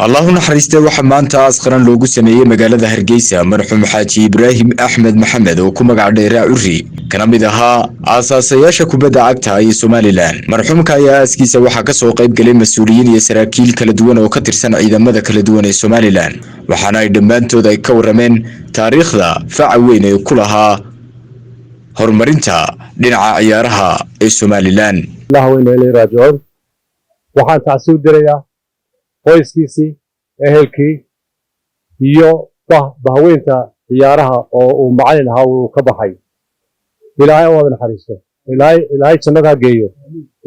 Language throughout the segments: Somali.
allahu naxariistay waxaa maanta askharan loogu sameeyey magaalada hargeysa marxuum xaaji ibraahim axmed maxamed oo ku magac dheeraa curri kana mid ahaa aasaasayaasha kubadda cagta ee somalilan. marxuumka ayaa aaskiisa waxaa kasoo qayb galay mas-uuliyiin iyo saraakiil kala duwan oo ka tirsan ciidamada kala duwan ee somalilan, waxaana ay dhammaantood ay ka warameen taariikhda faca weyn ee ku lahaa horumarinta dhinaca ciyaaraha ee somalilan. waxaan tacsiib dirayaa qoyskiisii, ehelkii iyo bahweynta ciyaaraha oo uu macallin ahaa uu ka baxay. ilaahay wada naxariisto, ilaahay jannada ha geeyo,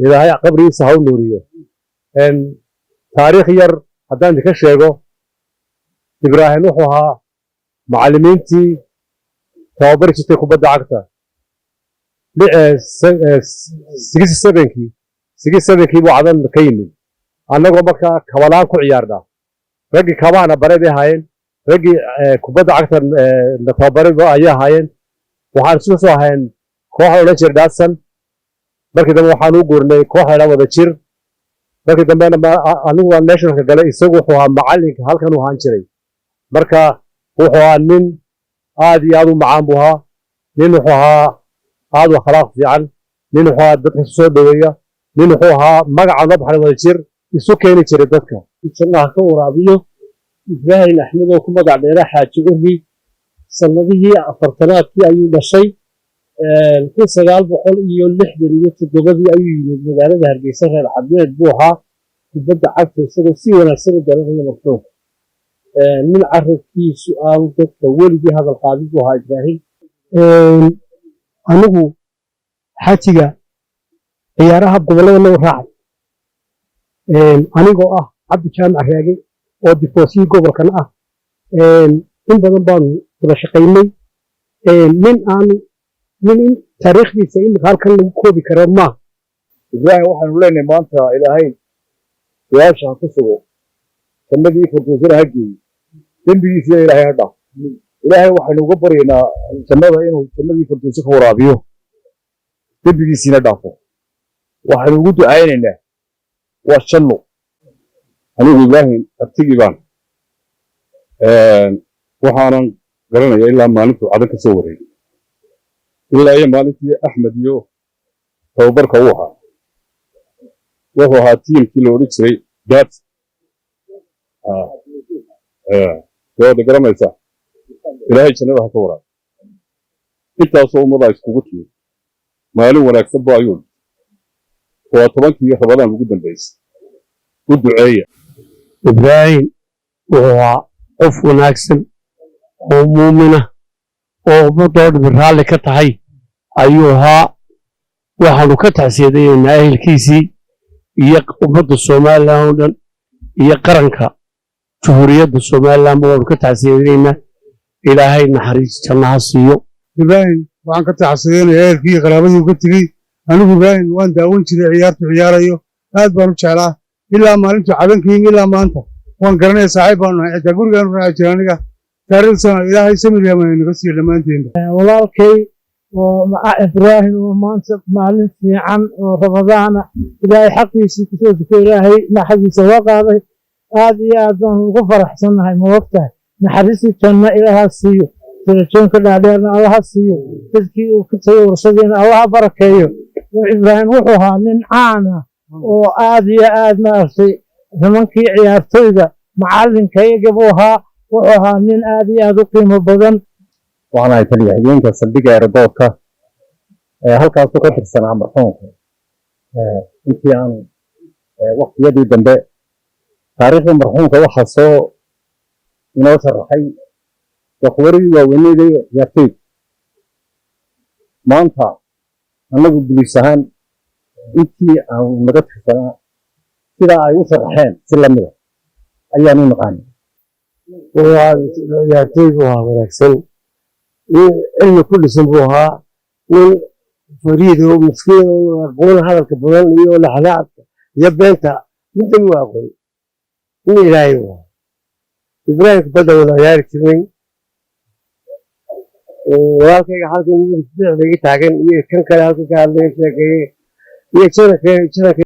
ilaahay qabrigiisa ha u nuuriyo. taariikh yar haddaan idinka sheego, ibraahim wuxuu ahaa macallimiintii tababari jirtay kubadda cagta 67kii buu cadan ka yimid, annagoo markaa kabalaan ku ciyaarnaa. raggii kabaana bare bay ahaayeen, raggii kubadda cagta na tababare ayay ahaayeen. waxaan isku soo ahayn kooxda odhan jir dhaadsan. markii dambe waxaan u guurnay kooxda dhan wada jir. markii dambena anigu waan nationalka galay, isagu wuxuu ahaa macallinka halkan u ahaan jiray. marka wuxuu ahaa nin aad iyo aad u macaan buu ahaa, nin wuxuu ahaa aad u akhlaaq fiican, nin wuxuu ahaa dadka isu soo dhoweeya, nin wuxuu ahaa magaca la baxay wada jir isu keeni jiray dadka. jannaha ka waraabiyo ibraahim axmed oo ku magac dheera xaaji curri. sanadihii afartanaadkii ayuu dhashay, 1967 ayuu yimid magaalada hargeysa. reer cadmeed buu ahaa, kubadda cagta isagoo si wanaagsan u garanaya marxuumka. nin carabkiisu aanu dadka weligii hadal qaadin buu ahaa ibraahim. anigu xaajiga ciyaaraha gobollada loo raacay anigoo ah cabdi jaamac raage oo difoosii gobolkan ah. in badan baanu wada shaqaynay. nin taariikhdiisa imika halkan lagu koobi karo maaha. ibraahim waxaanu leenahay maanta ilaahay su-aasha ha ku sugo, jannadii firdawsana ha geeyo, dembigiisina ilaahay ha dhaaf. ilaahay waxaynu uga baryaynaa jannada inuu jannadii firdawsa ka waraabiyo, dembigiisiina dhaafo. waxaynu ugu ducaynaynaa waa janno. anigu ibraahim abtigii baan waxaanan garanaya ilaa maalintuu cadan ka soo wareegay, ilaa iyo maalintii axmed iyo tababarka u ahaa. wuxuu ahaa tiimkii la odhan jiray gaats. waada garanaysaa. ilaahay jannada ha ka waraabiyo. intaasoo ummadaa iskugu timid maalin wanaagsan ba ayuu waa 10kii Ramadaan ugu dambeysay. u duceeya. ibraahim wuxuu ahaa qof wanaagsan oo muumina oo ummadoo dhan raalli ka tahay ayuu ahaa. waxaanu ka tacsiyadaynaa ehelkiisii iyo ummadda somalilan oo dhan iyo qaranka jamhuuriyadda somalilan waanu ka tacsiyadaynaa. ilaahay naxariis jannaha siiyo. ibraahim waxaan ka tacsiyadaynaa ehelkii iyo qaraabadii ka tegey. anigu ibraahim waan daawan jiray ciyaartu ciyaarayo, aad baan u jeclaa. ilaa maalintuu cadanka yimi ilaa maanta waan garanaya, saaxiib baanu nahay. xitaa gurigaanu raaci jiray aniga. taariikhsana ilaahay samir yaman naga siiyo dhammaanteena. walaalkay oo ibraahim oo maanta maalin fiican oo ramadaana ilaahay xaqiisii kusoo duko, ilaahay xaqiisa waa qaaday. aad iyo aad baan ugu faraxsannahay. ma ogtahay naxariistii janna ilaaha siiyo, sirajoonka dhaadheerna allaha siiyo, dadkii uu ka tagay warshadiina allaha barakeeyo. ibraahim wuxuu ahaa nin caan ah oo aad iyo aad maaragtay nimankii ciyaartoyda macallinkayaga buu ahaa. wuxuu ahaa nin aad iyo aad u qiimo badan. waxaan ahay taliya xigeenka saldhigga eeraboorka halkaasuu ka tirsanaa marxuumka. intii aan waqtiyadii dambe taariikhda marxuumka waxaa soo inoo sharaxay wakwaridii waaweyneeda ciyaartoyda. maanta annagu buliis ahaan intii aan naga tirsanaa sidaa ay u sharaxeen si lamida ayaanu naqaanay. ciyaartoy buu ahaa wanaagsan, nin cilmi ku dhisan buu ahaa, nin fariid oo miskiin oo aqoon hadalka badan iyo laxlaacadka iyo beenta midda uu aqoon. nin ilaahay buu ahaa. ibraahim kubadda wada ciyaari jirnay. walaalkayga halkan midabkiisa taagan iyo kan kale halkan ka hadlaya sheekeeyey iyo janaka